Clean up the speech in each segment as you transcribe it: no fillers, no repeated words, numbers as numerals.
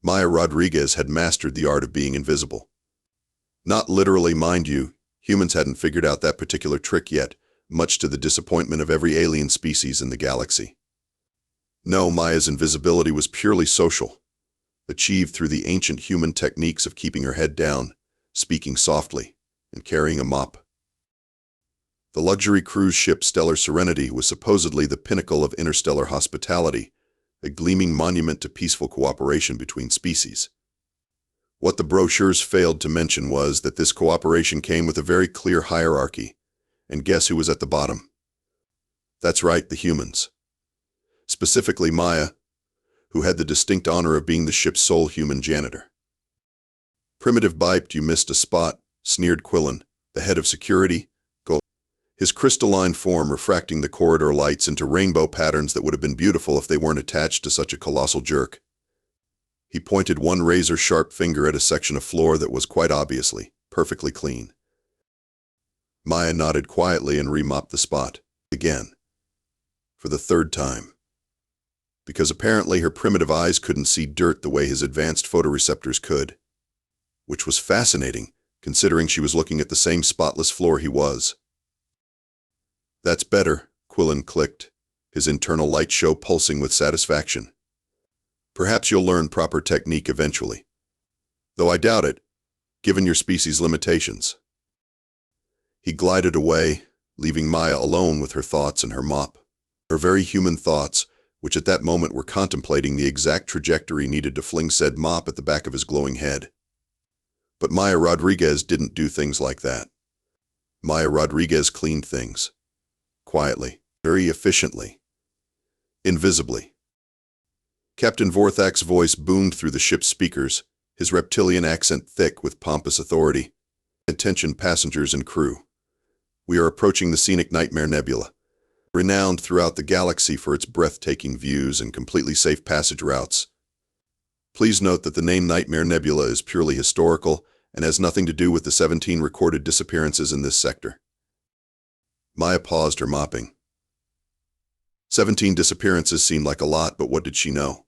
Maya Rodriguez had mastered the art of being invisible. Not literally, mind you, humans hadn't figured out that particular trick yet, much to the disappointment of every alien species in the galaxy. No, Maya's invisibility was purely social, achieved through the ancient human techniques of keeping her head down, speaking softly, and carrying a mop. The luxury cruise ship Stellar Serenity was supposedly the pinnacle of interstellar hospitality, a gleaming monument to peaceful cooperation between species. What the brochures failed to mention was that this cooperation came with a very clear hierarchy, and guess who was at the bottom? That's right, the humans. Specifically Maya, who had the distinct honor of being the ship's sole human janitor. "Primitive biped, you missed a spot," sneered Quillen, the head of security, his crystalline form refracting the corridor lights into rainbow patterns that would have been beautiful if they weren't attached to such a colossal jerk. He pointed one razor-sharp finger at a section of floor that was quite obviously perfectly clean. Maya nodded quietly and remopped the spot, again, for the third time. Because apparently her primitive eyes couldn't see dirt the way his advanced photoreceptors could. Which was fascinating, considering she was looking at the same spotless floor he was. "That's better," Quillen clicked, his internal light show pulsing with satisfaction. "Perhaps you'll learn proper technique eventually. Though I doubt it, given your species' limitations." He glided away, leaving Maya alone with her thoughts and her mop. Her very human thoughts, which at that moment were contemplating the exact trajectory needed to fling said mop at the back of his glowing head. But Maya Rodriguez didn't do things like that. Maya Rodriguez cleaned things. Quietly, very efficiently, invisibly. Captain Vorthak's voice boomed through the ship's speakers, his reptilian accent thick with pompous authority. "Attention passengers and crew. We are approaching the scenic Nightmare Nebula, renowned throughout the galaxy for its breathtaking views and completely safe passage routes. Please note that the name Nightmare Nebula is purely historical and has nothing to do with the 17 recorded disappearances in this sector." Maya paused her mopping. 17 disappearances seemed like a lot, but what did she know?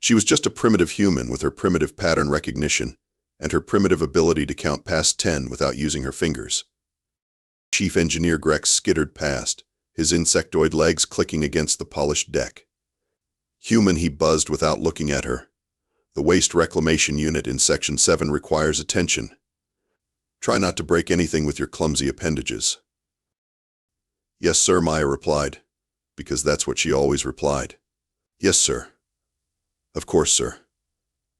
She was just a primitive human with her primitive pattern recognition and her primitive ability to count past 10 without using her fingers. Chief Engineer Grex skittered past, his insectoid legs clicking against the polished deck. "Human," he buzzed without looking at her. "The waste reclamation unit in Section 7 requires attention. Try not to break anything with your clumsy appendages." "Yes, sir," Maya replied, because that's what she always replied. "Yes, sir." "Of course, sir."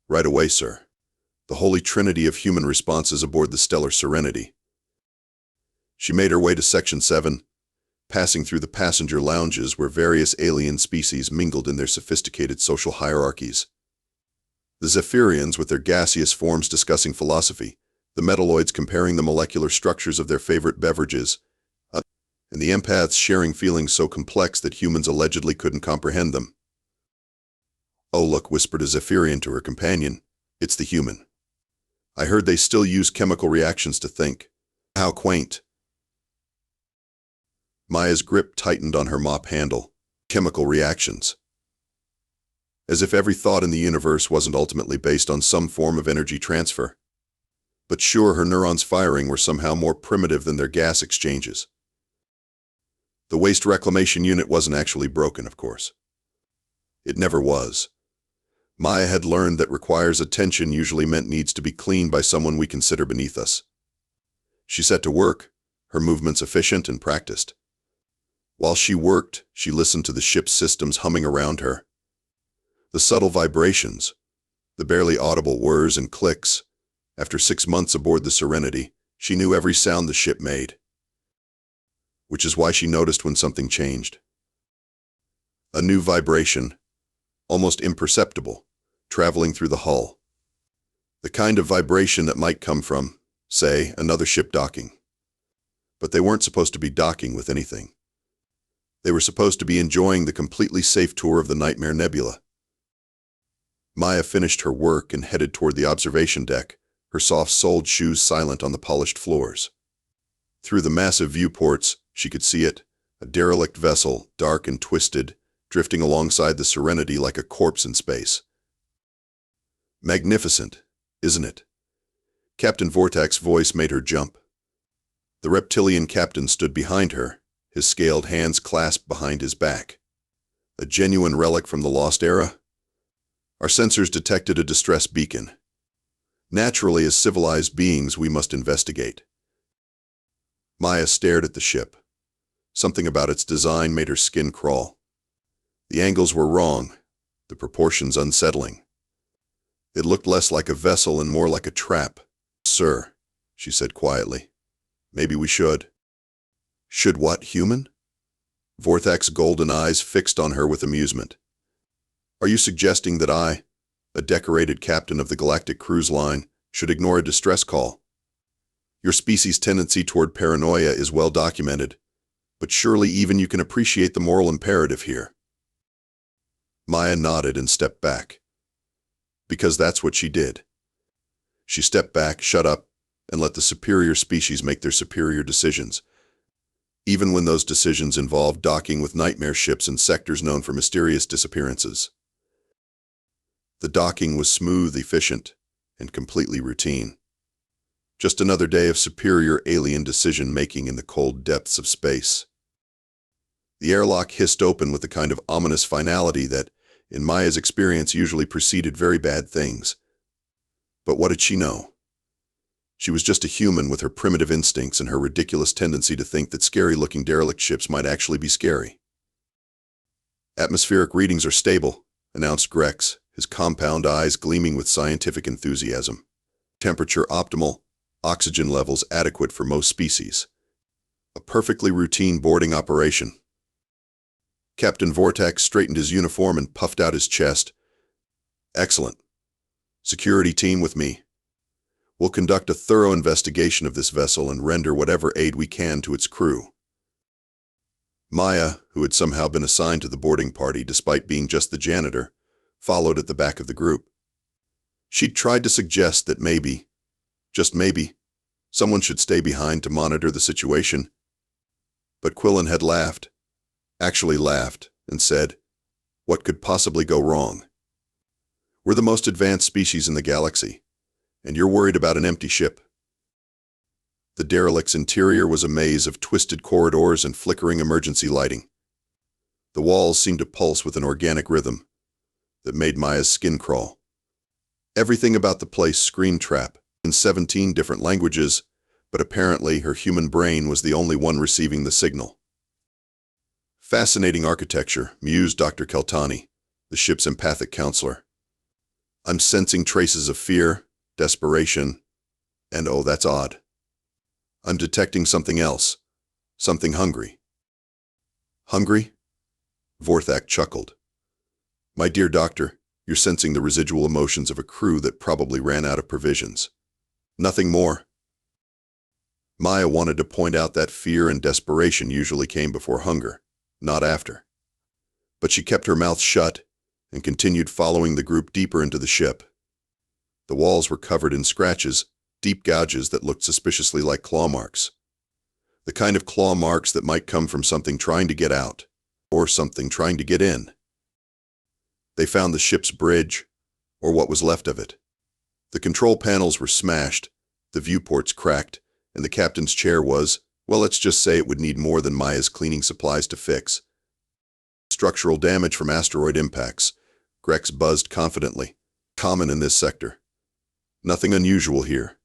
"Right away, sir." The holy trinity of human responses aboard the Stellar Serenity. She made her way to Section 7, passing through the passenger lounges where various alien species mingled in their sophisticated social hierarchies. The Zephyrians with their gaseous forms discussing philosophy, the metalloids comparing the molecular structures of their favorite beverages, and the empaths sharing feelings so complex that humans allegedly couldn't comprehend them. "Oh look," whispered a Zephyrian to her companion, "it's the human. I heard they still use chemical reactions to think. How quaint." Maya's grip tightened on her mop handle. Chemical reactions. As if every thought in the universe wasn't ultimately based on some form of energy transfer. But sure, her neurons firing were somehow more primitive than their gas exchanges. The waste reclamation unit wasn't actually broken, of course. It never was. Maya had learned that requires attention usually meant needs to be cleaned by someone we consider beneath us. She set to work, her movements efficient and practiced. While she worked, she listened to the ship's systems humming around her. The subtle vibrations, the barely audible whirs and clicks. After 6 months aboard the Serenity, she knew every sound the ship made. Which is why she noticed when something changed. A new vibration, almost imperceptible, traveling through the hull. The kind of vibration that might come from, say, another ship docking. But they weren't supposed to be docking with anything. They were supposed to be enjoying the completely safe tour of the Nightmare Nebula. Maya finished her work and headed toward the observation deck, her soft-soled shoes silent on the polished floors. Through the massive viewports, she could see it, a derelict vessel, dark and twisted, drifting alongside the Serenity like a corpse in space. Magnificent, isn't it? Captain Vortak's voice made her jump. The reptilian captain stood behind her, his scaled hands clasped behind his back. A genuine relic from the lost era? Our sensors detected a distress beacon. Naturally, as civilized beings, we must investigate. Maya stared at the ship. Something about its design made her skin crawl. The angles were wrong, the proportions unsettling. It looked less like a vessel and more like a trap. "Sir," she said quietly, "maybe we should." "Should what, human?" Vorthak's golden eyes fixed on her with amusement. "Are you suggesting that I, a decorated captain of the galactic cruise line, should ignore a distress call? Your species' tendency toward paranoia is well documented, but surely even you can appreciate the moral imperative here." Maya nodded and stepped back. Because that's what she did. She stepped back, shut up, and let the superior species make their superior decisions, even when those decisions involved docking with nightmare ships in sectors known for mysterious disappearances. The docking was smooth, efficient, and completely routine. Just another day of superior alien decision-making in the cold depths of space. The airlock hissed open with the kind of ominous finality that, in Maya's experience, usually preceded very bad things. But what did she know? She was just a human with her primitive instincts and her ridiculous tendency to think that scary-looking derelict ships might actually be scary. "Atmospheric readings are stable," announced Grex, his compound eyes gleaming with scientific enthusiasm. "Temperature optimal, oxygen levels adequate for most species. A perfectly routine boarding operation." Captain Vortak straightened his uniform and puffed out his chest. "Excellent. Security team with me. We'll conduct a thorough investigation of this vessel and render whatever aid we can to its crew." Maya, who had somehow been assigned to the boarding party despite being just the janitor, followed at the back of the group. She'd tried to suggest that maybe, just maybe, someone should stay behind to monitor the situation. But Quillen had laughed, actually laughed, and said, "What could possibly go wrong? We're the most advanced species in the galaxy, and you're worried about an empty ship." The derelict's interior was a maze of twisted corridors and flickering emergency lighting. The walls seemed to pulse with an organic rhythm that made Maya's skin crawl. Everything about the place screamed trap in 17 different languages, but apparently her human brain was the only one receiving the signal. "Fascinating architecture," mused Dr. Keltani, the ship's empathic counselor. "I'm sensing traces of fear, desperation, and oh, that's odd. I'm detecting something else, something hungry." "Hungry?" Vorthak chuckled. "My dear doctor, you're sensing the residual emotions of a crew that probably ran out of provisions. Nothing more." Maya wanted to point out that fear and desperation usually came before hunger, not after. But she kept her mouth shut and continued following the group deeper into the ship. The walls were covered in scratches, deep gouges that looked suspiciously like claw marks. The kind of claw marks that might come from something trying to get out, or something trying to get in. They found the ship's bridge, or what was left of it. The control panels were smashed, the viewports cracked, and the captain's chair was, well, let's just say it would need more than Maya's cleaning supplies to fix. "Structural damage from asteroid impacts," Grex buzzed confidently. "Common in this sector. Nothing unusual here."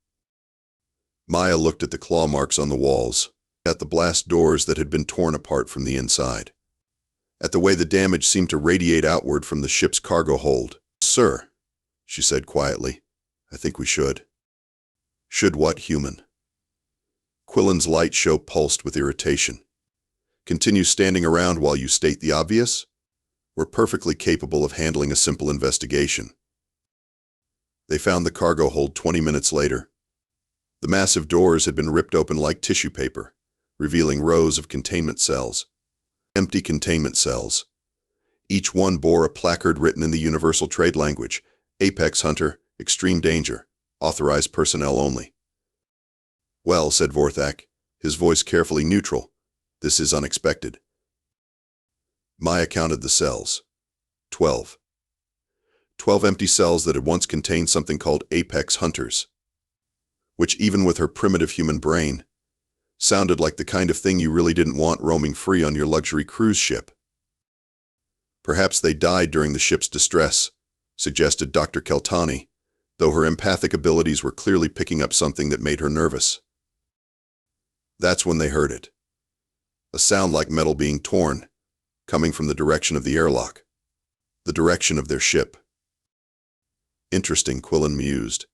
Maya looked at the claw marks on the walls, at the blast doors that had been torn apart from the inside, at the way the damage seemed to radiate outward from the ship's cargo hold. "Sir," she said quietly, "I think we should." "Should what, human?" Quillen's light show pulsed with irritation. "Continue standing around while you state the obvious? We're perfectly capable of handling a simple investigation." They found the cargo hold 20 minutes later. The massive doors had been ripped open like tissue paper, revealing rows of containment cells. Empty containment cells. Each one bore a placard written in the universal trade language: "Apex Hunter, extreme danger, authorized personnel only." "Well," said Vorthak, his voice carefully neutral, "this is unexpected." Maya counted the cells. 12. 12 empty cells that had once contained something called apex hunters, which, even with her primitive human brain, sounded like the kind of thing you really didn't want roaming free on your luxury cruise ship. Perhaps they died during the ship's distress, suggested Dr. Keltani, though her empathic abilities were clearly picking up something that made her nervous. That's when they heard it. A sound like metal being torn, coming from the direction of the airlock. The direction of their ship. Interesting, Quillen mused.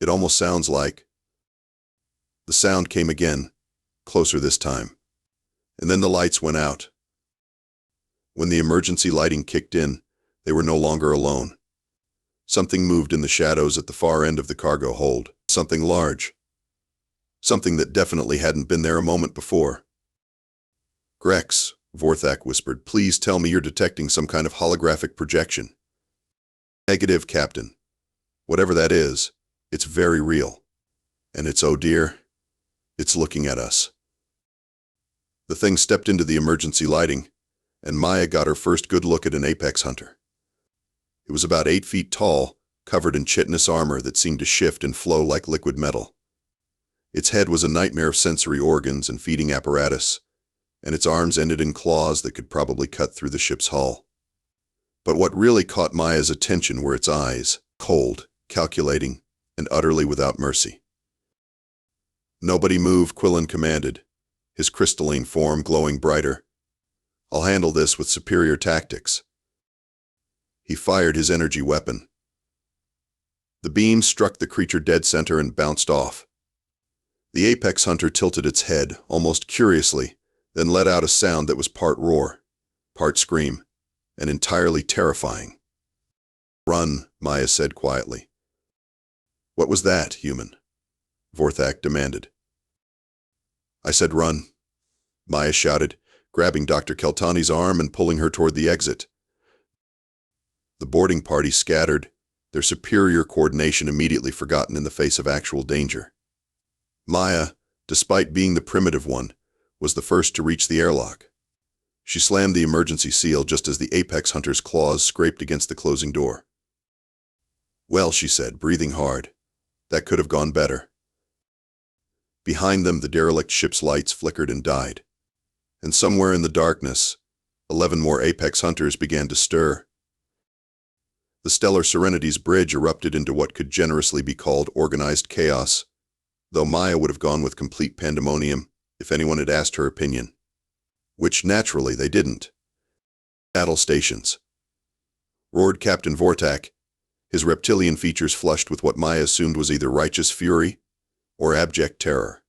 It almost sounds like... The sound came again, closer this time. And then the lights went out. When the emergency lighting kicked in, they were no longer alone. Something moved in the shadows at the far end of the cargo hold. Something large. Something that definitely hadn't been there a moment before. Grex, Vorthak whispered, please tell me you're detecting some kind of holographic projection. Negative, Captain. Whatever that is, it's very real. And it's, oh dear, it's looking at us. The thing stepped into the emergency lighting, and Maya got her first good look at an apex hunter. It was about 8 feet tall, covered in chitinous armor that seemed to shift and flow like liquid metal. Its head was a nightmare of sensory organs and feeding apparatus, and its arms ended in claws that could probably cut through the ship's hull. But what really caught Maya's attention were its eyes, cold, calculating, and utterly without mercy. Nobody move, Quillen commanded, his crystalline form glowing brighter. I'll handle this with superior tactics. He fired his energy weapon. The beam struck the creature dead center and bounced off. The apex hunter tilted its head, almost curiously, then let out a sound that was part roar, part scream, and entirely terrifying. Run, Maya said quietly. What was that, human? Vorthak demanded. I said run, Maya shouted, grabbing Dr. Keltani's arm and pulling her toward the exit. The boarding party scattered, their superior coordination immediately forgotten in the face of actual danger. Maya, despite being the primitive one, was the first to reach the airlock. She slammed the emergency seal just as the apex hunter's claws scraped against the closing door. Well, she said, breathing hard, that could have gone better. Behind them, the derelict ship's lights flickered and died. And somewhere in the darkness, 11 more apex hunters began to stir. The Stellar Serenity's bridge erupted into what could generously be called organized chaos, though Maya would have gone with complete pandemonium if anyone had asked her opinion. Which, naturally, they didn't. Battle stations. Roared Captain Vorthak, his reptilian features flushed with what Maya assumed was either righteous fury or abject terror.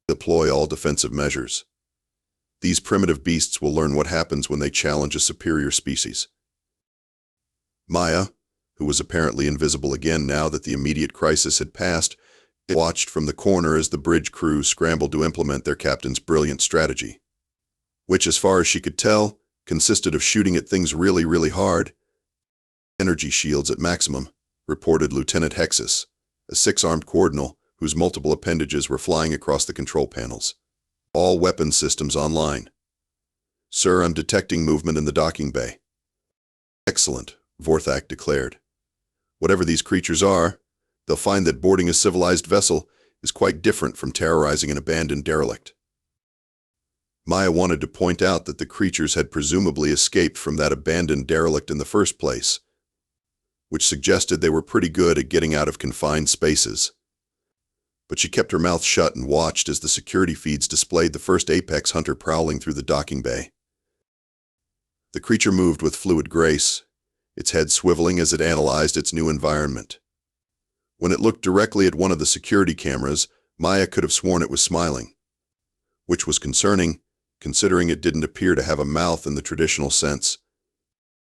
Deploy all defensive measures. These primitive beasts will learn what happens when they challenge a superior species. Maya, who was apparently invisible again now that the immediate crisis had passed, watched from the corner as the bridge crew scrambled to implement their captain's brilliant strategy, which, as far as she could tell, consisted of shooting at things really, really hard. Energy shields at maximum, reported Lieutenant Hexus, a 6-armed cardinal whose multiple appendages were flying across the control panels. All weapon systems online. Sir, I'm detecting movement in the docking bay. Excellent, Vorthak declared. Whatever these creatures are, they'll find that boarding a civilized vessel is quite different from terrorizing an abandoned derelict. Maya wanted to point out that the creatures had presumably escaped from that abandoned derelict in the first place, which suggested they were pretty good at getting out of confined spaces. But she kept her mouth shut and watched as the security feeds displayed the first apex hunter prowling through the docking bay. The creature moved with fluid grace, its head swiveling as it analyzed its new environment. When it looked directly at one of the security cameras, Maya could have sworn it was smiling, which was concerning, considering it didn't appear to have a mouth in the traditional sense.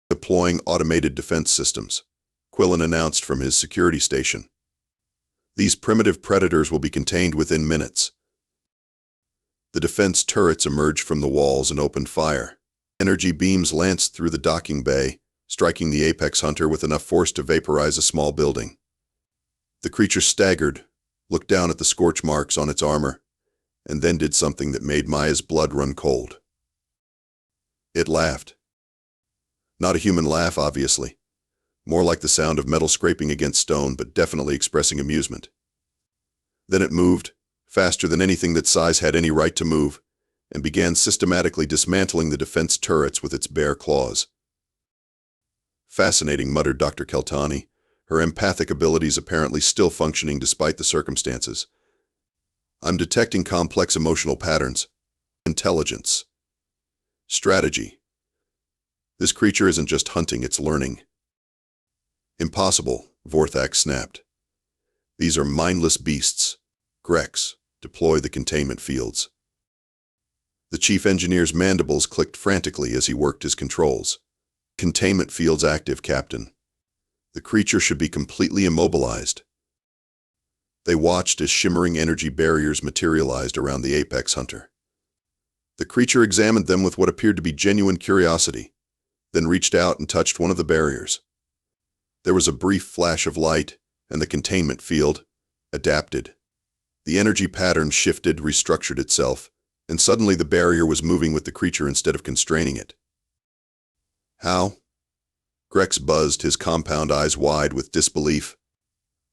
Deploying automated defense systems, Quillen announced from his security station. These primitive predators will be contained within minutes. The defense turrets emerged from the walls and opened fire. Energy beams lanced through the docking bay, striking the apex hunter with enough force to vaporize a small building. The creature staggered, looked down at the scorch marks on its armor, and then did something that made Maya's blood run cold. It laughed. Not a human laugh, obviously. more like the sound of metal scraping against stone, but definitely expressing amusement. Then it moved, faster than anything that size had any right to move, and began systematically dismantling the defense turrets with its bare claws. "Fascinating," muttered Dr. Keltani, her empathic abilities apparently still functioning despite the circumstances. "I'm detecting complex emotional patterns. Intelligence. Strategy. This creature isn't just hunting, it's learning." "Impossible," Vorthak snapped. "These are mindless beasts. Grex, deploy the containment fields." The chief engineer's mandibles clicked frantically as he worked his controls. "Containment fields active, Captain. The creature should be completely immobilized." They watched as shimmering energy barriers materialized around the apex hunter. The creature examined them with what appeared to be genuine curiosity, then reached out and touched one of the barriers. There was a brief flash of light, and the containment field adapted. The energy pattern shifted, restructured itself, and suddenly the barrier was moving with the creature instead of constraining it. "How?" Grex buzzed, his compound eyes wide with disbelief.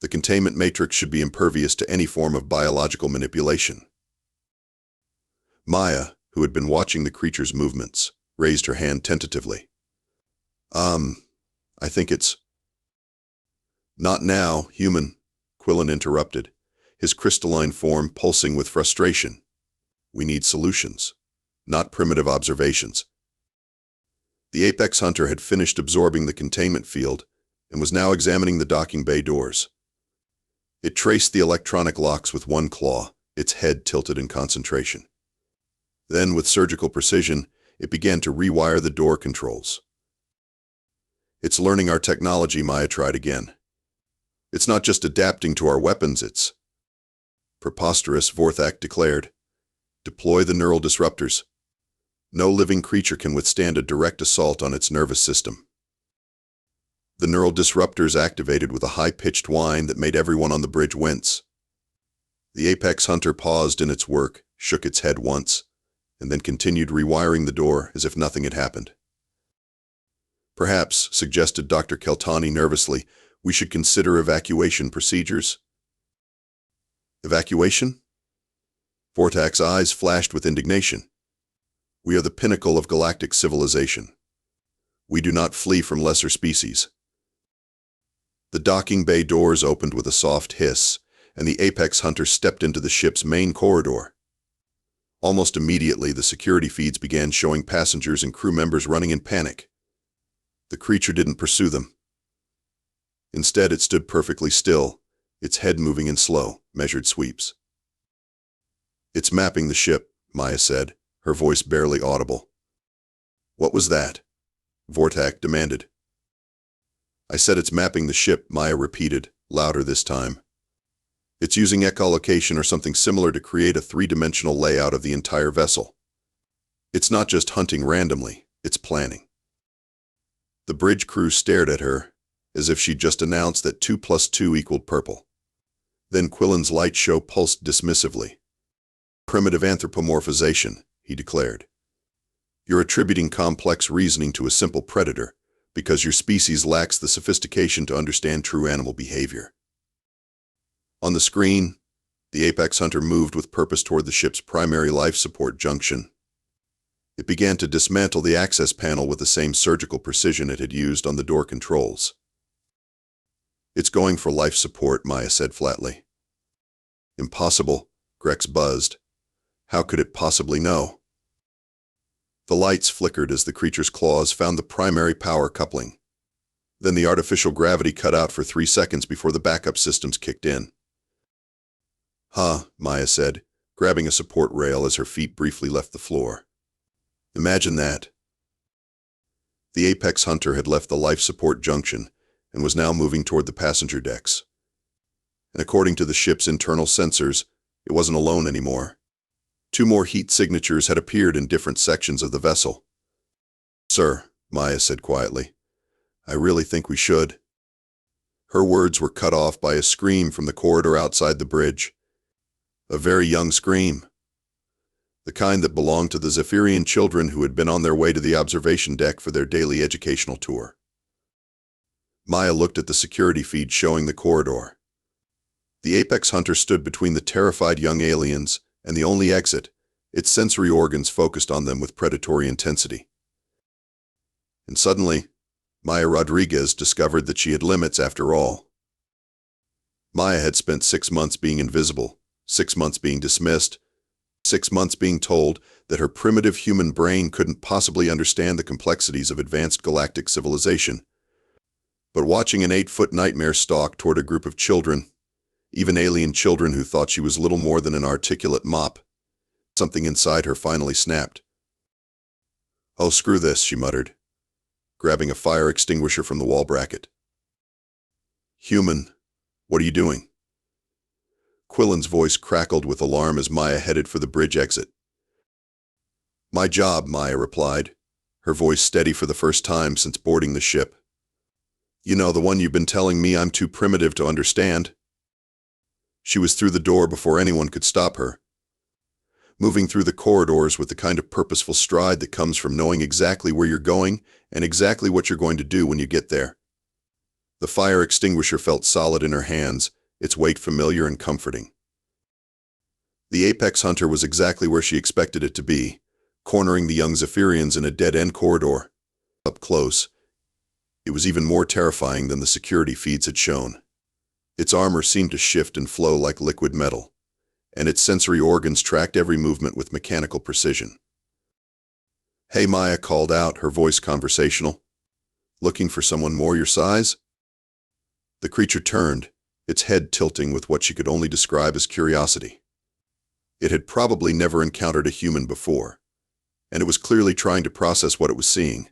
"The containment matrix should be impervious to any form of biological manipulation." Maya, who had been watching the creature's movements, raised her hand tentatively. I think it's—" "Not now, human," Quillen interrupted, his crystalline form pulsing with frustration. "We need solutions, not primitive observations." The apex hunter had finished absorbing the containment field and was now examining the docking bay doors. It traced the electronic locks with one claw, its head tilted in concentration. Then, with surgical precision, it began to rewire the door controls. "It's learning our technology," Maya tried again. "It's not just adapting to our weapons, it's—" "Preposterous," Vorthak declared. "Deploy the neural disruptors. No living creature can withstand a direct assault on its nervous system." The neural disruptors activated with a high-pitched whine that made everyone on the bridge wince. The apex hunter paused in its work, shook its head once, and then continued rewiring the door as if nothing had happened. "Perhaps," suggested Dr. Keltani nervously, "we should consider evacuation procedures." "Evacuation?" Vortak's eyes flashed with indignation. "We are the pinnacle of galactic civilization. We do not flee from lesser species." The docking bay doors opened with a soft hiss, and the apex hunter stepped into the ship's main corridor. Almost immediately, the security feeds began showing passengers and crew members running in panic. The creature didn't pursue them. Instead, it stood perfectly still, its head moving in slow, measured sweeps. "It's mapping the ship," Maya said, her voice barely audible. "What was that?" Vortak demanded. "I said it's mapping the ship," Maya repeated, louder this time. "It's using echolocation or something similar to create a three-dimensional layout of the entire vessel. It's not just hunting randomly, it's planning." The bridge crew stared at her, as if she'd just announced that 2 + 2 equaled purple. Then Quillen's light show pulsed dismissively. "Primitive anthropomorphization," he declared. "You're attributing complex reasoning to a simple predator because your species lacks the sophistication to understand true animal behavior." On the screen, the apex hunter moved with purpose toward the ship's primary life support junction. It began to dismantle the access panel with the same surgical precision it had used on the door controls. "It's going for life support," Maya said flatly. "Impossible," Grex buzzed. "How could it possibly know?" The lights flickered as the creature's claws found the primary power coupling. Then the artificial gravity cut out for 3 seconds before the backup systems kicked in. "Huh," Maya said, grabbing a support rail as her feet briefly left the floor. "Imagine that." The apex hunter had left the life support junction and was now moving toward the passenger decks. And according to the ship's internal sensors, it wasn't alone anymore. 2 more heat signatures had appeared in different sections of the vessel. "Sir," Maya said quietly, "I really think we should." Her words were cut off by a scream from the corridor outside the bridge. A very young scream. The kind that belonged to the Zephyrian children who had been on their way to the observation deck for their daily educational tour. Maya looked at the security feed showing the corridor. The apex hunter stood between the terrified young aliens and the only exit, its sensory organs focused on them with predatory intensity. And suddenly, Maya Rodriguez discovered that she had limits after all. Maya had spent 6 months being invisible, 6 months being dismissed, 6 months being told that her primitive human brain couldn't possibly understand the complexities of advanced galactic civilization. But watching an 8-foot nightmare stalk toward a group of children, even alien children who thought she was little more than an articulate mop, something inside her finally snapped. "Oh, screw this," she muttered, grabbing a fire extinguisher from the wall bracket. "Human, what are you doing?" Quillen's voice crackled with alarm as Maya headed for the bridge exit. "My job," Maya replied, her voice steady for the first time since boarding the ship. "You know, the one you've been telling me I'm too primitive to understand." She was through the door before anyone could stop her, moving through the corridors with the kind of purposeful stride that comes from knowing exactly where you're going and exactly what you're going to do when you get there. The fire extinguisher felt solid in her hands, its weight familiar and comforting. The apex hunter was exactly where she expected it to be, cornering the young Zephyrians in a dead-end corridor. Up close, it was even more terrifying than the security feeds had shown. Its armor seemed to shift and flow like liquid metal, and its sensory organs tracked every movement with mechanical precision. "Hey," Maya called out, her voice conversational. "Looking for someone more your size?" The creature turned, its head tilting with what she could only describe as curiosity. It had probably never encountered a human before, and it was clearly trying to process what it was seeing.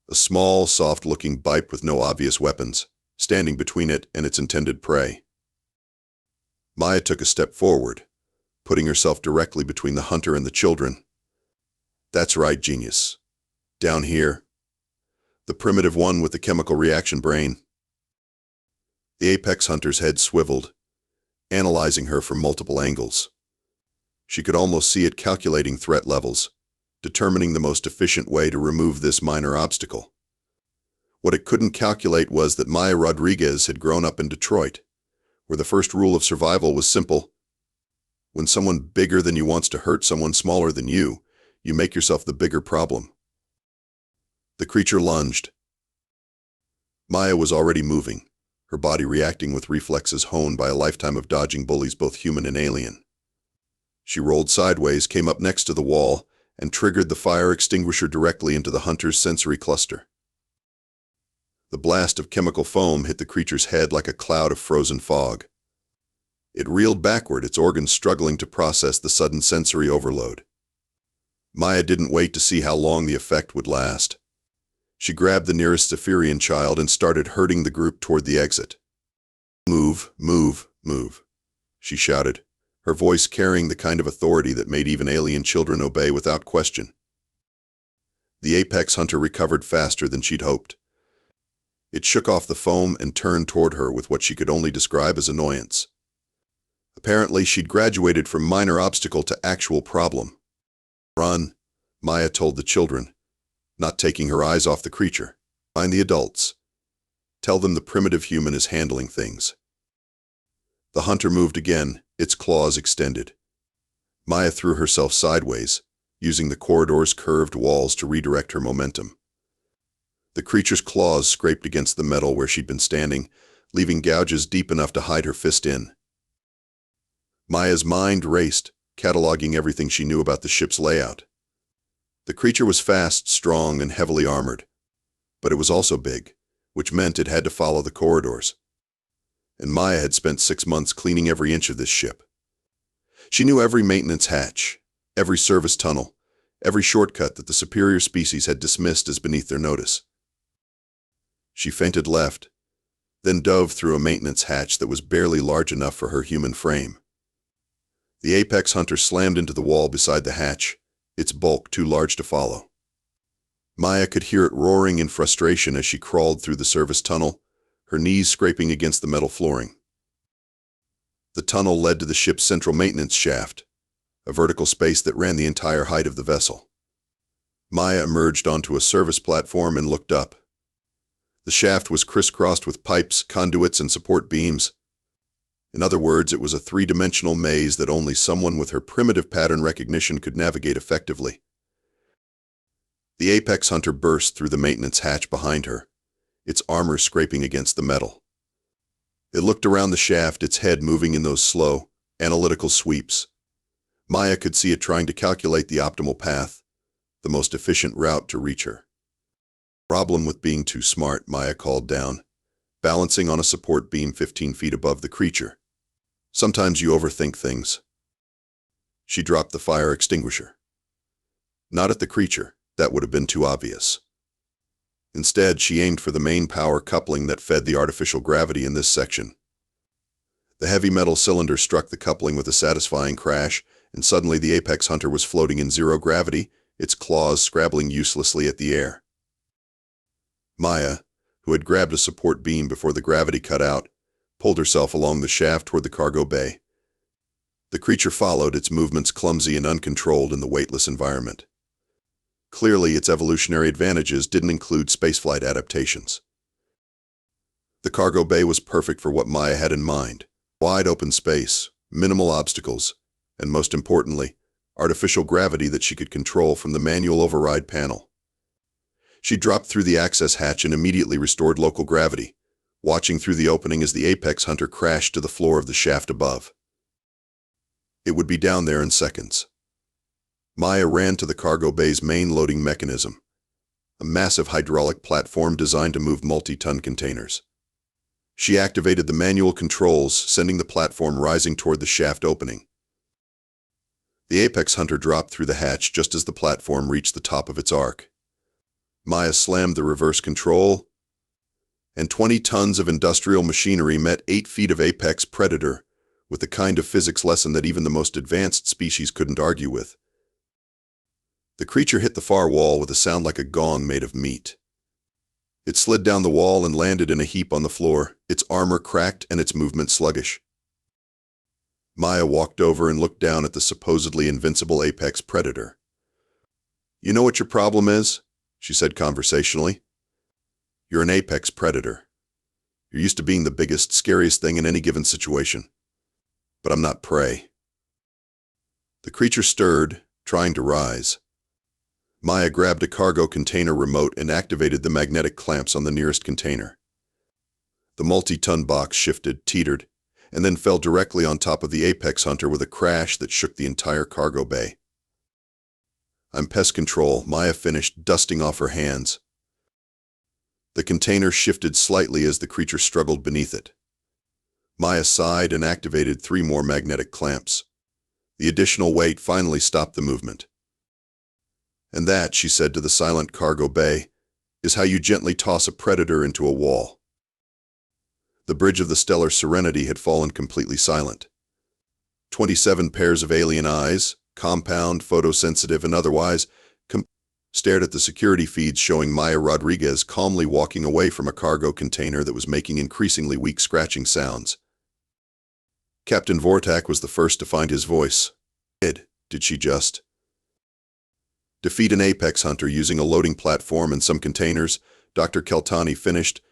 A small, soft-looking bipe with no obvious weapons, standing between it and its intended prey. Maya took a step forward, putting herself directly between the hunter and the children. "That's right, genius. Down here. The primitive one with the chemical reaction brain." The apex hunter's head swiveled, analyzing her from multiple angles. She could almost see it calculating threat levels, determining the most efficient way to remove this minor obstacle. What it couldn't calculate was that Maya Rodriguez had grown up in Detroit, where the first rule of survival was simple. When someone bigger than you wants to hurt someone smaller than you make yourself the bigger problem. The creature lunged. Maya was already moving, her body reacting with reflexes honed by a lifetime of dodging bullies both human and alien. She rolled sideways, came up next to the wall, and triggered the fire extinguisher directly into the hunter's sensory cluster. The blast of chemical foam hit the creature's head like a cloud of frozen fog. It reeled backward, its organs struggling to process the sudden sensory overload. Maya didn't wait to see how long the effect would last. She grabbed the nearest Zephyrian child and started herding the group toward the exit. "Move, move, move," she shouted, her voice carrying the kind of authority that made even alien children obey without question. The apex hunter recovered faster than she'd hoped. It shook off the foam and turned toward her with what she could only describe as annoyance. Apparently, she'd graduated from minor obstacle to actual problem. "Run," Maya told the children, not taking her eyes off the creature. "Find the adults. Tell them the primitive human is handling things." The hunter moved again, its claws extended. Maya threw herself sideways, using the corridor's curved walls to redirect her momentum. The creature's claws scraped against the metal where she'd been standing, leaving gouges deep enough to hide her fist in. Maya's mind raced, cataloging everything she knew about the ship's layout. The creature was fast, strong, and heavily armored. But it was also big, which meant it had to follow the corridors. And Maya had spent 6 months cleaning every inch of this ship. She knew every maintenance hatch, every service tunnel, every shortcut that the superior species had dismissed as beneath their notice. She feinted left, then dove through a maintenance hatch that was barely large enough for her human frame. The apex hunter slammed into the wall beside the hatch, its bulk too large to follow. Maya could hear it roaring in frustration as she crawled through the service tunnel, her knees scraping against the metal flooring. The tunnel led to the ship's central maintenance shaft, a vertical space that ran the entire height of the vessel. Maya emerged onto a service platform and looked up. The shaft was crisscrossed with pipes, conduits, and support beams. In other words, it was a three-dimensional maze that only someone with her primitive pattern recognition could navigate effectively. The apex hunter burst through the maintenance hatch behind her, its armor scraping against the metal. It looked around the shaft, its head moving in those slow, analytical sweeps. Maya could see it trying to calculate the optimal path, the most efficient route to reach her. Problem with being too smart, Maya called down, balancing on a support beam 15 feet above the creature. Sometimes you overthink things. She dropped the fire extinguisher. Not at the creature, that would have been too obvious. Instead, she aimed for the main power coupling that fed the artificial gravity in this section. The heavy metal cylinder struck the coupling with a satisfying crash, and suddenly the apex hunter was floating in zero gravity, its claws scrabbling uselessly at the air. Maya, who had grabbed a support beam before the gravity cut out, pulled herself along the shaft toward the cargo bay. The creature followed, its movements clumsy and uncontrolled in the weightless environment. Clearly, its evolutionary advantages didn't include spaceflight adaptations. The cargo bay was perfect for what Maya had in mind: wide open space, minimal obstacles, and most importantly, artificial gravity that she could control from the manual override panel. She dropped through the access hatch and immediately restored local gravity, watching through the opening as the apex hunter crashed to the floor of the shaft above. It would be down there in seconds. Maya ran to the cargo bay's main loading mechanism, a massive hydraulic platform designed to move multi-ton containers. She activated the manual controls, sending the platform rising toward the shaft opening. The apex hunter dropped through the hatch just as the platform reached the top of its arc. Maya slammed the reverse control, and 20 tons of industrial machinery met 8 feet of apex predator with the kind of physics lesson that even the most advanced species couldn't argue with. The creature hit the far wall with a sound like a gong made of meat. It slid down the wall and landed in a heap on the floor, its armor cracked and its movement sluggish. Maya walked over and looked down at the supposedly invincible apex predator. "You know what your problem is?" she said conversationally. "You're an apex predator. You're used to being the biggest, scariest thing in any given situation. But I'm not prey." The creature stirred, trying to rise. Maya grabbed a cargo container remote and activated the magnetic clamps on the nearest container. The multi-ton box shifted, teetered, and then fell directly on top of the apex hunter with a crash that shook the entire cargo bay. "I'm pest control," Maya finished, dusting off her hands. The container shifted slightly as the creature struggled beneath it. Maya sighed and activated 3 more magnetic clamps. The additional weight finally stopped the movement. "And that," she said to the silent cargo bay, "is how you gently toss a predator into a wall." The bridge of the Stellar Serenity had fallen completely silent. 27 pairs of alien eyes, compound, photosensitive, and otherwise, stared at the security feeds showing Maya Rodriguez calmly walking away from a cargo container that was making increasingly weak scratching sounds. Captain Vortak was the first to find his voice. Did she just defeat an apex hunter using a loading platform and some containers?" Dr. Keltani finished,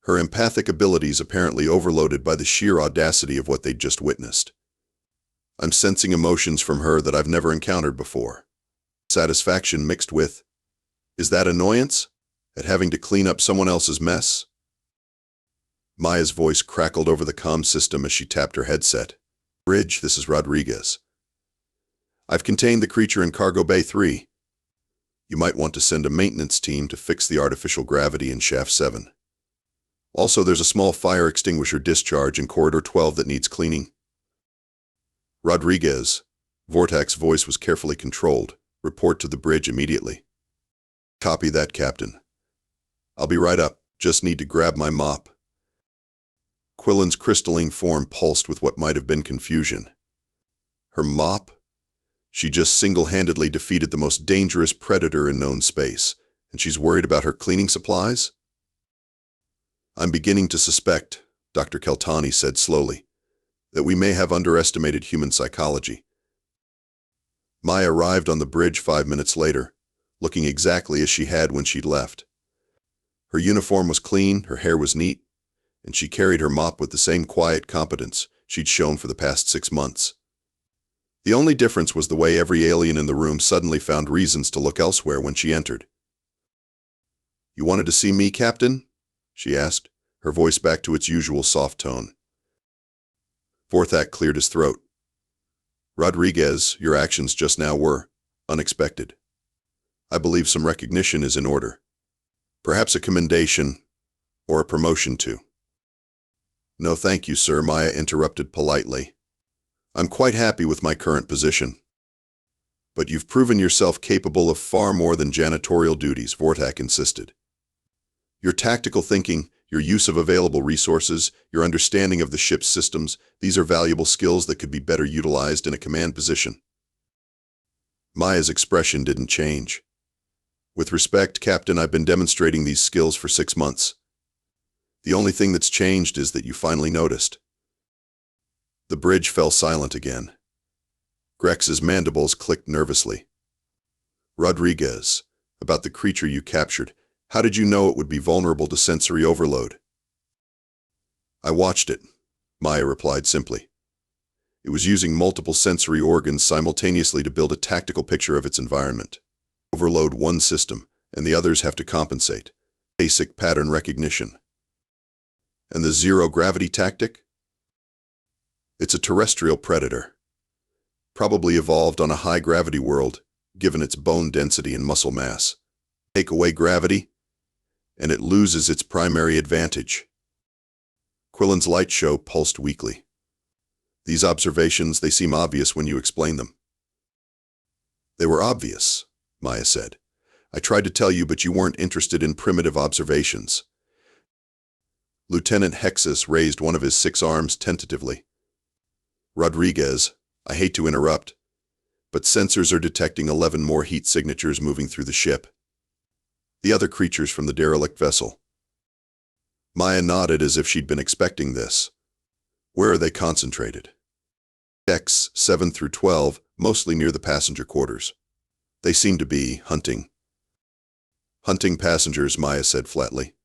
her empathic abilities apparently overloaded by the sheer audacity of what they'd just witnessed. "I'm sensing emotions from her that I've never encountered before. Satisfaction mixed with, is that annoyance at having to clean up someone else's mess?" Maya's voice crackled over the comm system as she tapped her headset. "Bridge, this is Rodriguez. I've contained the creature in Cargo Bay 3. You might want to send a maintenance team to fix the artificial gravity in Shaft 7. Also, there's a small fire extinguisher discharge in Corridor 12 that needs cleaning." "Rodriguez," Vortak's voice was carefully controlled, "report to the bridge immediately." "Copy that, Captain. I'll be right up, just need to grab my mop." Quillen's crystalline form pulsed with what might have been confusion. Her mop? She just single-handedly defeated the most dangerous predator in known space, and she's worried about her cleaning supplies? "I'm beginning to suspect," Dr. Keltani said slowly, "that we may have underestimated human psychology." Maya arrived on the bridge 5 minutes later, looking exactly as she had when she'd left. Her uniform was clean, her hair was neat, and she carried her mop with the same quiet competence she'd shown for the past 6 months. The only difference was the way every alien in the room suddenly found reasons to look elsewhere when she entered. "You wanted to see me, Captain?" she asked, her voice back to its usual soft tone. Vorthak cleared his throat. "Rodriguez, your actions just now were unexpected. I believe some recognition is in order. Perhaps a commendation, or a promotion too." "No thank you, sir," Maya interrupted politely. "I'm quite happy with my current position." "But you've proven yourself capable of far more than janitorial duties," Vorthak insisted. "Your tactical thinking, your use of available resources, your understanding of the ship's systems, these are valuable skills that could be better utilized in a command position." Maya's expression didn't change. "With respect, Captain, I've been demonstrating these skills for 6 months. The only thing that's changed is that you finally noticed." The bridge fell silent again. Grex's mandibles clicked nervously. "Rodriguez, about the creature you captured, how did you know it would be vulnerable to sensory overload?" "I watched it," Maya replied simply. "It was using multiple sensory organs simultaneously to build a tactical picture of its environment. Overload one system, and the others have to compensate. Basic pattern recognition." "And the zero-gravity tactic?" "It's a terrestrial predator. Probably evolved on a high-gravity world, given its bone density and muscle mass. Take away gravity, and it loses its primary advantage." Quillen's light show pulsed weakly. "These observations, they seem obvious when you explain them." "They were obvious," Maya said. "I tried to tell you, but you weren't interested in primitive observations." Lieutenant Hexus raised one of his 6 arms tentatively. "Rodriguez, I hate to interrupt, but sensors are detecting 11 more heat signatures moving through the ship. The other creatures from the derelict vessel." Maya nodded as if she'd been expecting this. "Where are they concentrated?" "Decks 7 through 12, mostly near the passenger quarters. They seem to be hunting." "Hunting passengers," Maya said flatly.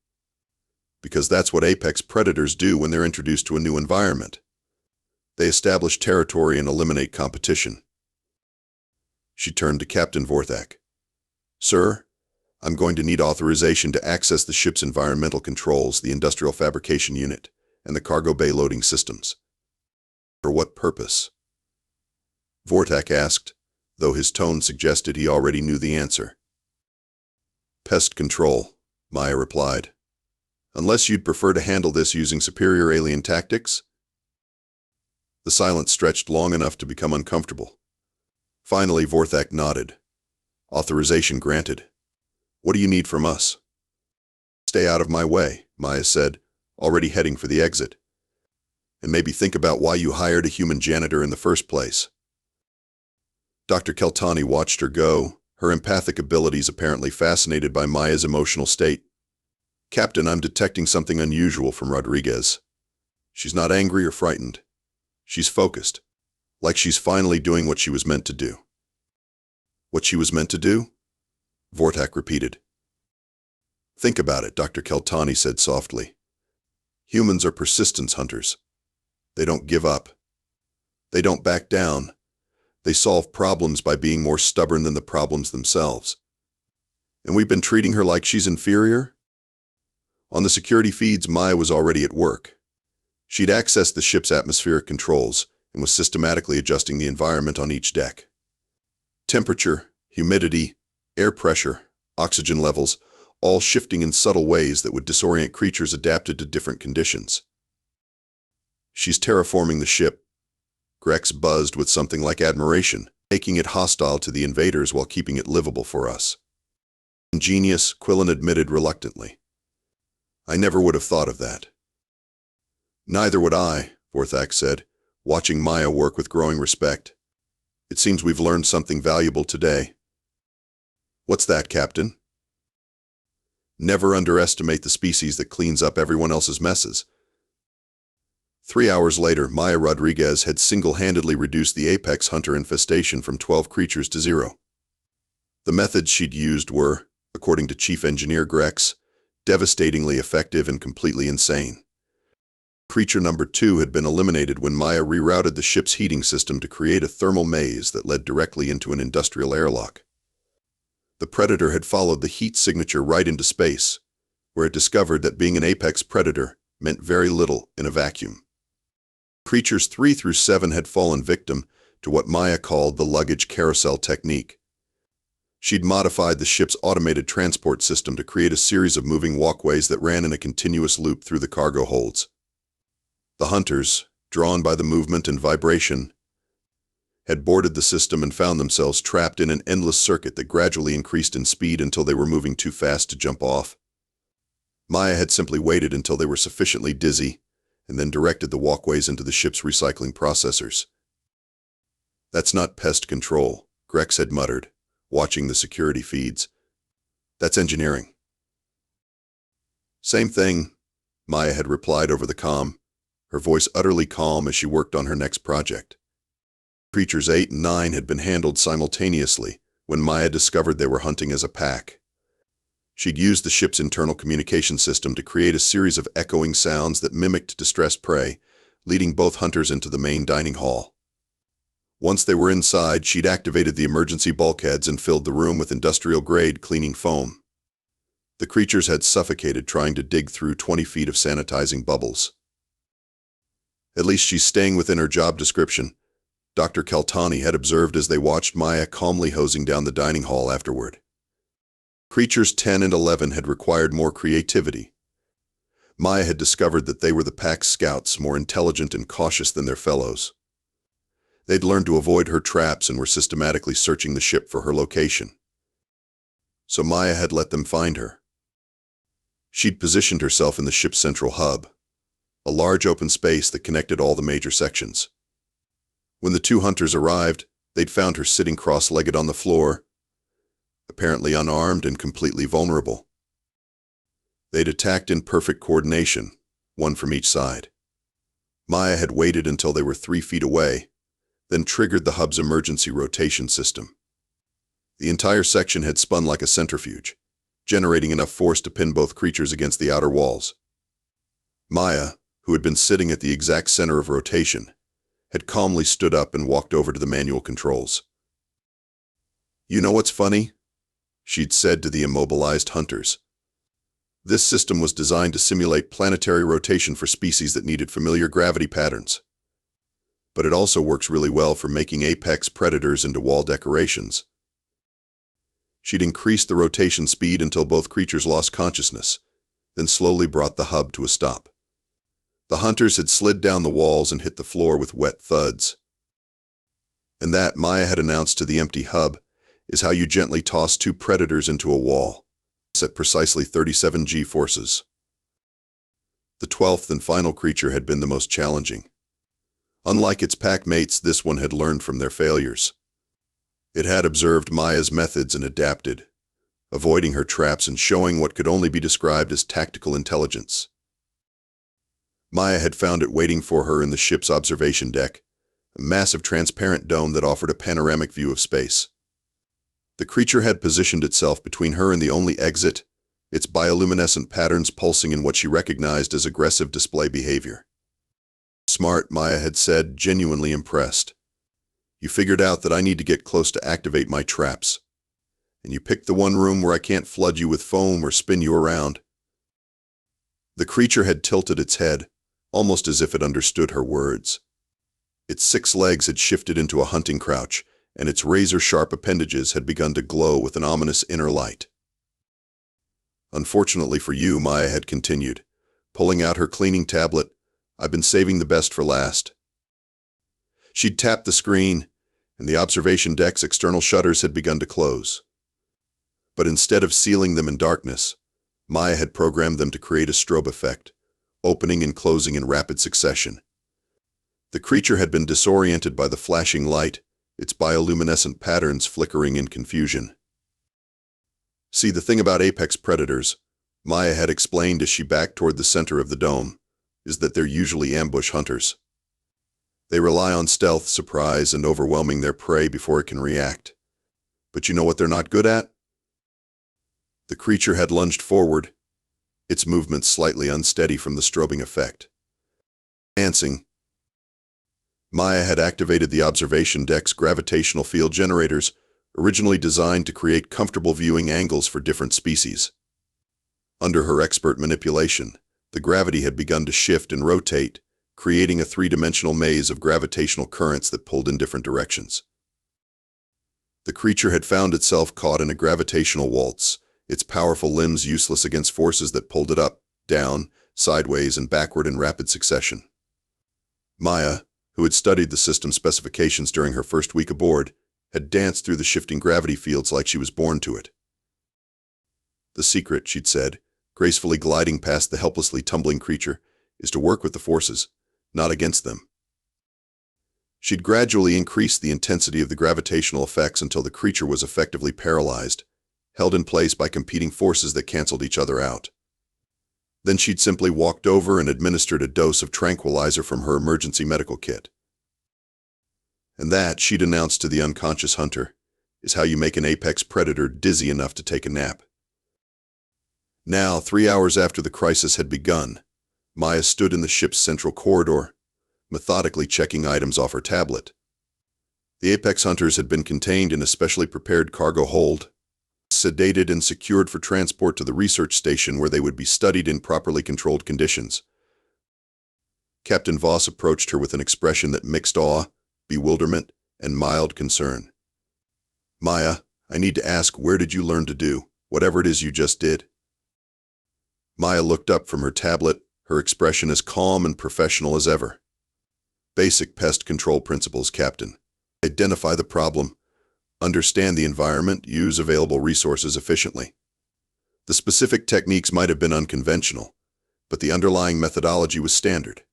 "Because that's what apex predators do when they're introduced to a new environment. They establish territory and eliminate competition." She turned to Captain Vorthak. "Sir, I'm going to need authorization to access the ship's environmental controls, the industrial fabrication unit, and the cargo bay loading systems." "For what purpose?" Vorthak asked, though his tone suggested he already knew the answer. "Pest control," Maya replied. "Unless you'd prefer to handle this using superior alien tactics?" The silence stretched long enough to become uncomfortable. Finally, Vorthak nodded. "Authorization granted. What do you need from us?" "Stay out of my way," Maya said, already heading for the exit. "And maybe think about why you hired a human janitor in the first place." Dr. Keltani watched her go, her empathic abilities apparently fascinated by Maya's emotional state. "Captain, I'm detecting something unusual from Rodriguez. She's not angry or frightened. She's focused, like she's finally doing what she was meant to do." "What she was meant to do?" Vorthak repeated. "Think about it," Dr. Keltani said softly. "Humans are persistence hunters. They don't give up. They don't back down. They solve problems by being more stubborn than the problems themselves. And we've been treating her like she's inferior?" On the security feeds, Maya was already at work. She'd accessed the ship's atmospheric controls and was systematically adjusting the environment on each deck. Temperature, humidity, air pressure, oxygen levels, all shifting in subtle ways that would disorient creatures adapted to different conditions. "She's terraforming the ship." Grex buzzed with something like admiration, making it hostile to the invaders while keeping it livable for us. "Ingenious," Quillen admitted reluctantly. "I never would have thought of that." "Neither would I," Vorthak said, watching Maya work with growing respect. "It seems we've learned something valuable today." "What's that, Captain?" "Never underestimate the species that cleans up everyone else's messes." 3 hours later, Maya Rodriguez had single-handedly reduced the apex hunter infestation from 12 creatures to 0. The methods she'd used were, according to Chief Engineer Grex, devastatingly effective and completely insane. Creature number 2 had been eliminated when Maya rerouted the ship's heating system to create a thermal maze that led directly into an industrial airlock. The predator had followed the heat signature right into space, where it discovered that being an apex predator meant very little in a vacuum. Creatures 3 through 7 had fallen victim to what Maya called the luggage carousel technique. She'd modified the ship's automated transport system to create a series of moving walkways that ran in a continuous loop through the cargo holds. The hunters, drawn by the movement and vibration, had boarded the system and found themselves trapped in an endless circuit that gradually increased in speed until they were moving too fast to jump off. Maya had simply waited until they were sufficiently dizzy and then directed the walkways into the ship's recycling processors. "That's not pest control," Grex had muttered, watching the security feeds. "That's engineering." "Same thing," Maya had replied over the comm, her voice utterly calm as she worked on her next project. Creatures 8 and 9 had been handled simultaneously when Maya discovered they were hunting as a pack. She'd used the ship's internal communication system to create a series of echoing sounds that mimicked distressed prey, leading both hunters into the main dining hall. Once they were inside, she'd activated the emergency bulkheads and filled the room with industrial-grade cleaning foam. The creatures had suffocated trying to dig through 20 feet of sanitizing bubbles. "At least she's staying within her job description," Dr. Keltani had observed as they watched Maya calmly hosing down the dining hall afterward. Creatures 10 and 11 had required more creativity. Maya had discovered that they were the pack's scouts, more intelligent and cautious than their fellows. They'd learned to avoid her traps and were systematically searching the ship for her location. So Maya had let them find her. She'd positioned herself in the ship's central hub, a large open space that connected all the major sections. When the 2 hunters arrived, they'd found her sitting cross-legged on the floor, apparently unarmed and completely vulnerable. They'd attacked in perfect coordination, one from each side. Maya had waited until they were 3 feet away, then triggered the hub's emergency rotation system. The entire section had spun like a centrifuge, generating enough force to pin both creatures against the outer walls. Maya, who had been sitting at the exact center of rotation, had calmly stood up and walked over to the manual controls. "You know what's funny?" she'd said to the immobilized hunters. "This system was designed to simulate planetary rotation for species that needed familiar gravity patterns. But it also works really well for making apex predators into wall decorations." She'd increased the rotation speed until both creatures lost consciousness, then slowly brought the hub to a stop. The hunters had slid down the walls and hit the floor with wet thuds. And that, Maya had announced to the empty hub, is how you gently toss 2 predators into a wall, at precisely 37 G-forces. The 12th and final creature had been the most challenging. Unlike its pack mates, this one had learned from their failures. It had observed Maya's methods and adapted, avoiding her traps and showing what could only be described as tactical intelligence. Maya had found it waiting for her in the ship's observation deck, a massive transparent dome that offered a panoramic view of space. The creature had positioned itself between her and the only exit, its bioluminescent patterns pulsing in what she recognized as aggressive display behavior. "Smart," Maya had said, genuinely impressed. "You figured out that I need to get close to activate my traps. And you picked the one room where I can't flood you with foam or spin you around." The creature had tilted its head, almost as if it understood her words. Its 6 legs had shifted into a hunting crouch, and its razor-sharp appendages had begun to glow with an ominous inner light. "Unfortunately for you," Maya had continued, pulling out her cleaning tablet, "I've been saving the best for last." She'd tapped the screen, and the observation deck's external shutters had begun to close. But instead of sealing them in darkness, Maya had programmed them to create a strobe effect, opening and closing in rapid succession. The creature had been disoriented by the flashing light, its bioluminescent patterns flickering in confusion. "See, the thing about apex predators," Maya had explained as she backed toward the center of the dome, "is that they're usually ambush hunters. They rely on stealth, surprise, and overwhelming their prey before it can react. But you know what they're not good at?" The creature had lunged forward, its movements slightly unsteady from the strobing effect. Dancing. Maya had activated the observation deck's gravitational field generators, originally designed to create comfortable viewing angles for different species. Under her expert manipulation, the gravity had begun to shift and rotate, creating a three-dimensional maze of gravitational currents that pulled in different directions. The creature had found itself caught in a gravitational waltz, its powerful limbs useless against forces that pulled it up, down, sideways, and backward in rapid succession. Maya, who had studied the system specifications during her first week aboard, had danced through the shifting gravity fields like she was born to it. The secret, she'd said, gracefully gliding past the helplessly tumbling creature, is to work with the forces, not against them. She'd gradually increased the intensity of the gravitational effects until the creature was effectively paralyzed, held in place by competing forces that canceled each other out. Then she'd simply walked over and administered a dose of tranquilizer from her emergency medical kit. And that, she'd announced to the unconscious hunter, is how you make an apex predator dizzy enough to take a nap. Now, 3 hours after the crisis had begun, Maya stood in the ship's central corridor, methodically checking items off her tablet. The apex hunters had been contained in a specially prepared cargo hold, sedated and secured for transport to the research station where they would be studied in properly controlled conditions. Captain Voss approached her with an expression that mixed awe, bewilderment, and mild concern. "Maya, I need to ask, where did you learn to do whatever it is you just did?" Maya looked up from her tablet, her expression as calm and professional as ever. "Basic pest control principles, Captain. Identify the problem, understand the environment, use available resources efficiently. The specific techniques might have been unconventional, but the underlying methodology was standard."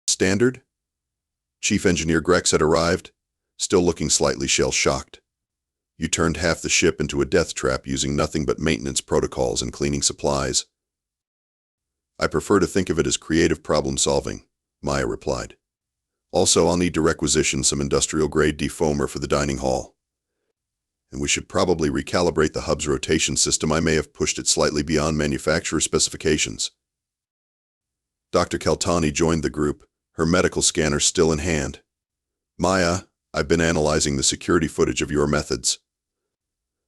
"Standard?" Chief Engineer Grex had arrived, still looking slightly shell-shocked. "You turned half the ship into a death trap using nothing but maintenance protocols and cleaning supplies." "I prefer to think of it as creative problem-solving," Maya replied. "Also, I'll need to requisition some industrial-grade defoamer for the dining hall. And we should probably recalibrate the hub's rotation system. I may have pushed it slightly beyond manufacturer specifications." Dr. Keltani joined the group, her medical scanner still in hand. "Maya, I've been analyzing the security footage of your methods.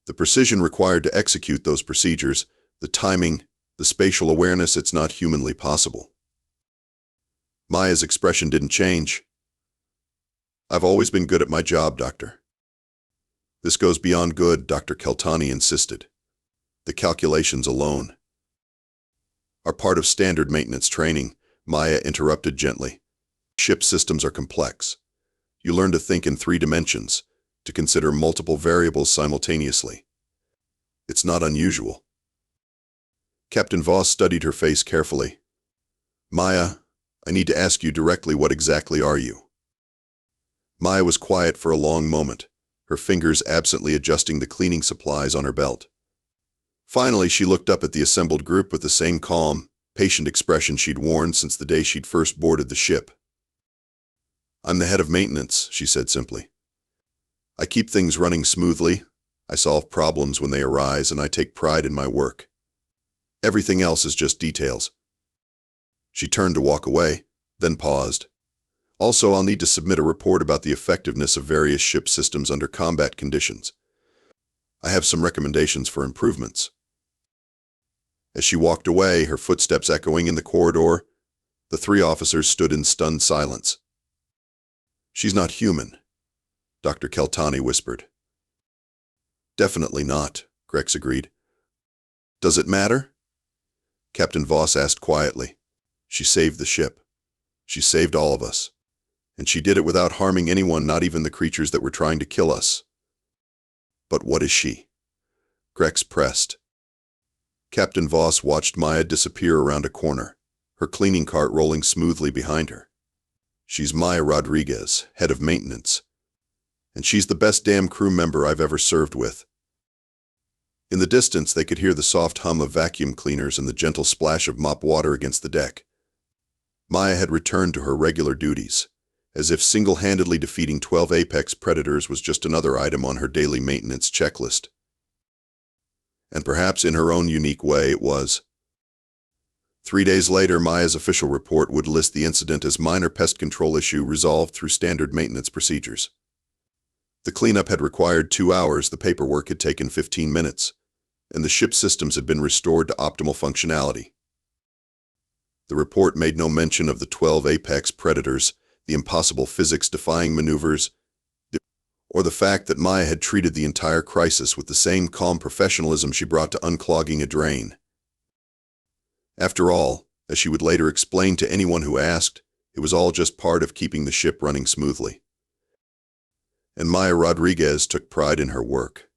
The precision required to execute those procedures, the timing, the spatial awareness, it's not humanly possible." Maya's expression didn't change. "I've always been good at my job, Doctor." "This goes beyond good," Dr. Keltani insisted. "The calculations alone are part of standard maintenance training," Maya interrupted gently. "Ship systems are complex. You learn to think in 3 dimensions, to consider multiple variables simultaneously. It's not unusual." Captain Voss studied her face carefully. "Maya, I need to ask you directly, what exactly are you?" Maya was quiet for a long moment, her fingers absently adjusting the cleaning supplies on her belt. Finally, she looked up at the assembled group with the same calm, patient expression she'd worn since the day she'd first boarded the ship. "I'm the head of maintenance," she said simply. "I keep things running smoothly, I solve problems when they arise, and I take pride in my work. Everything else is just details." She turned to walk away, then paused. "Also, I'll need to submit a report about the effectiveness of various ship systems under combat conditions. I have some recommendations for improvements." As she walked away, her footsteps echoing in the corridor, the 3 officers stood in stunned silence. "She's not human," Dr. Keltani whispered. "Definitely not," Grex agreed. "Does it matter?" Captain Voss asked quietly. "She saved the ship. She saved all of us. And she did it without harming anyone, not even the creatures that were trying to kill us." "But what is she?" Grex pressed. Captain Voss watched Maya disappear around a corner, her cleaning cart rolling smoothly behind her. "She's Maya Rodriguez, head of maintenance. And she's the best damn crew member I've ever served with." In the distance, they could hear the soft hum of vacuum cleaners and the gentle splash of mop water against the deck. Maya had returned to her regular duties, as if single-handedly defeating 12 apex predators was just another item on her daily maintenance checklist. And perhaps in her own unique way it was. 3 days later, Maya's official report would list the incident as minor pest control issue resolved through standard maintenance procedures. The cleanup had required 2 hours, the paperwork had taken 15 minutes, and the ship's systems had been restored to optimal functionality. The report made no mention of the 12 apex predators, the impossible physics-defying maneuvers, or the fact that Maya had treated the entire crisis with the same calm professionalism she brought to unclogging a drain. After all, as she would later explain to anyone who asked, it was all just part of keeping the ship running smoothly. And Maya Rodriguez took pride in her work.